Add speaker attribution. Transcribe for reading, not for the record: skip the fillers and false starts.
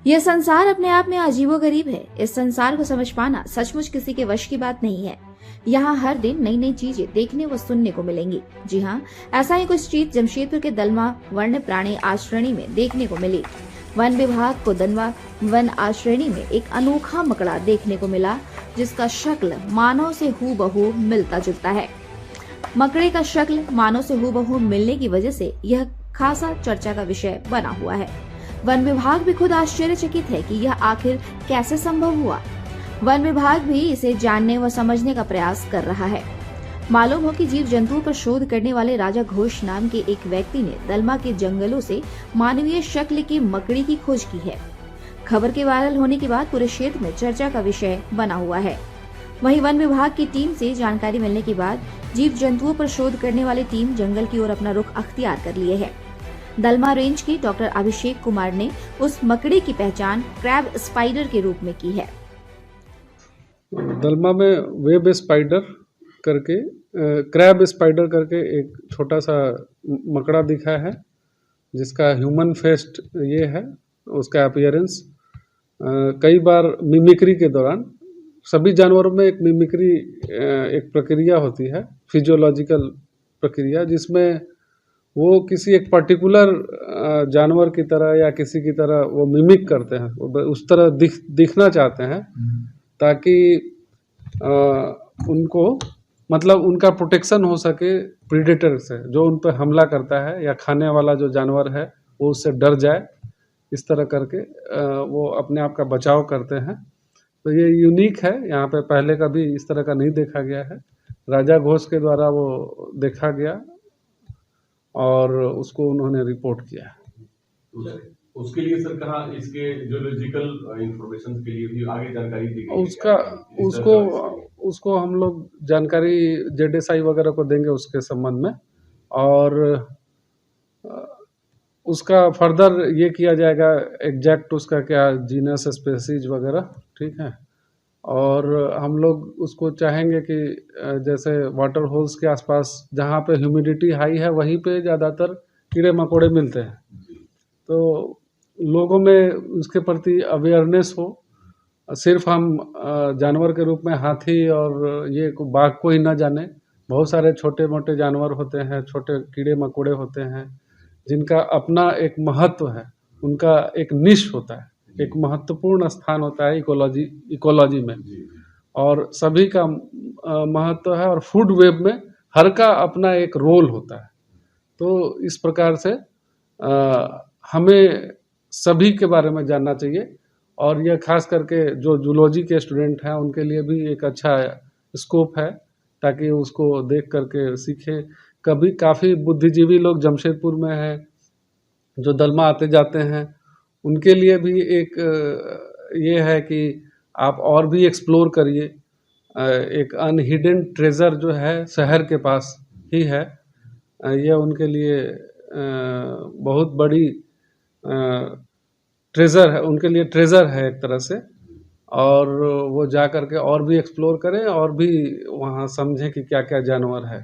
Speaker 1: यह संसार अपने आप में अजीबोगरीब है। इस संसार को समझ पाना सचमुच किसी के वश की बात नहीं है। यहाँ हर दिन नई नई चीजें देखने व सुनने को मिलेंगी। जी हाँ, ऐसा ही कुछ चीज जमशेदपुर के दलमा वन्य प्राणी आश्रयणी में देखने को मिली। वन विभाग को दलमा वन आश्रयणी में एक अनोखा मकड़ा देखने को मिला, जिसका शक्ल मानव से हूबहू मिलता जुलता है। मकड़े का शक्ल मानव से हूबहू मिलने की वजह से यह खासा चर्चा का विषय बना हुआ है। वन विभाग भी खुद आश्चर्यचकित है कि यह आखिर कैसे संभव हुआ। वन विभाग भी इसे जानने व समझने का प्रयास कर रहा है। मालूम हो कि जीव जंतुओं पर शोध करने वाले राजा घोष नाम के एक व्यक्ति ने दलमा के जंगलों से मानवीय शक्ल की मकड़ी की खोज की है। खबर के वायरल होने के बाद पूरे क्षेत्र में चर्चा का विषय बना हुआ है। वहीं वन विभाग की टीम से जानकारी मिलने के बाद जीव जंतुओं पर शोध करने वाली टीम जंगल की ओर अपना रुख अख्तियार कर लिए है। दलमा रेंज के डॉक्टर अभिषेक कुमार ने उस मकड़ी की पहचान क्रैब स्पाइडर के रूप में की है।
Speaker 2: दलमा में वेब स्पाइडर करके क्रैब स्पाइडर करके एक छोटा सा मकड़ा दिखा है, जिसका ह्यूमन फेस्ट ये है उसका अपीयरेंस। कई बार मिमिक्री के दौरान सभी जानवरों में एक मिमिक्री एक प्रक्रिया होती है, फिजियोलॉजिकल प्रक्रिया, जिसमें वो किसी एक पर्टिकुलर जानवर की तरह या किसी की तरह वो मिमिक करते हैं, उस तरह दिखना चाहते हैं, ताकि उनको मतलब उनका प्रोटेक्शन हो सके प्रीडेटर से, जो उन पर हमला करता है या खाने वाला जो जानवर है वो उससे डर जाए। इस तरह करके वो अपने आप का बचाव करते हैं। तो ये यूनिक है, यहाँ पे पहले कभी इस तरह का नहीं देखा गया है। राजा घोष के द्वारा वो देखा गया और उसको उन्होंने रिपोर्ट किया।
Speaker 3: उसके लिए सर कहाँ इसके जियोलॉजिकल इंफॉर्मेशन के लिए भी आगे जानकारी दी गई?
Speaker 2: उसको हम लोग जानकारी जेडएसआई वगैरह को देंगे उसके संबंध में, और उसका फर्दर ये किया जाएगा एग्जैक्ट उसका क्या जीनस स्पेसीज वगैरह, ठीक है। और हम लोग उसको चाहेंगे कि जैसे वाटर होल्स के आसपास जहाँ पे ह्यूमिडिटी हाई है वहीं पे ज़्यादातर कीड़े मकोड़े मिलते हैं, तो लोगों में उसके प्रति अवेयरनेस हो। सिर्फ हम जानवर के रूप में हाथी और ये बाघ को ही ना जाने, बहुत सारे छोटे मोटे जानवर होते हैं, छोटे कीड़े मकोड़े होते हैं, जिनका अपना एक महत्व है, उनका एक निश होता है, एक महत्वपूर्ण स्थान होता है इकोलॉजी में, और सभी का महत्व है, और फूड वेब में हर का अपना एक रोल होता है। तो इस प्रकार से हमें सभी के बारे में जानना चाहिए, और यह खास करके जो जूलॉजी के स्टूडेंट हैं उनके लिए भी एक अच्छा स्कोप है, ताकि उसको देख करके सीखें। कभी काफ़ी बुद्धिजीवी लोग जमशेदपुर में हैं जो दलमा आते जाते हैं, उनके लिए भी एक ये है कि आप और भी एक्सप्लोर करिए। एक अनहिडन ट्रेजर जो है शहर के पास ही है, यह उनके लिए बहुत बड़ी ट्रेजर है, उनके लिए ट्रेजर है एक तरह से, और वो जा कर के और भी एक्सप्लोर करें और भी वहाँ समझें कि क्या क्या जानवर है।